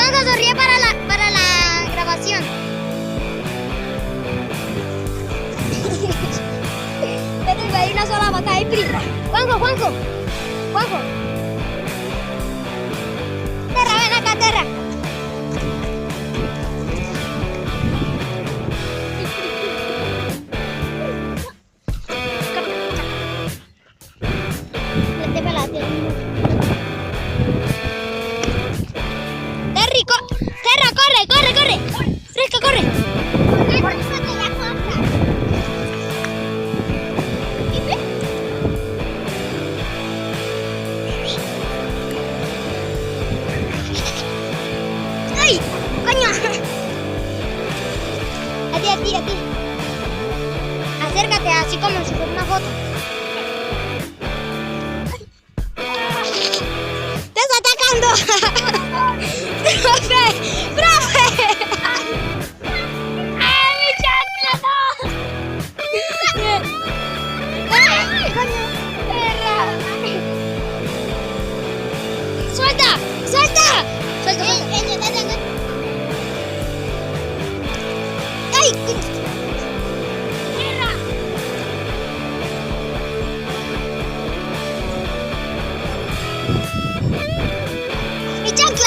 Juanjo, sonríe para la grabación. Pero hay una sola batalla y prisa. Juanjo. Terra, ven acá, Terra. Vete para la Terra, corre. Fresca, corre. ¡Ay! ¡Coño! A ti. Acércate así como si fuera una foto. ¡Te está atacando! ¡Profe! ¡Ay, mi chancla, no! ¡Ay, coño! ¡Perra! ¡Suelta! ¡Ay! ¡Perra! ¡Mi chancla!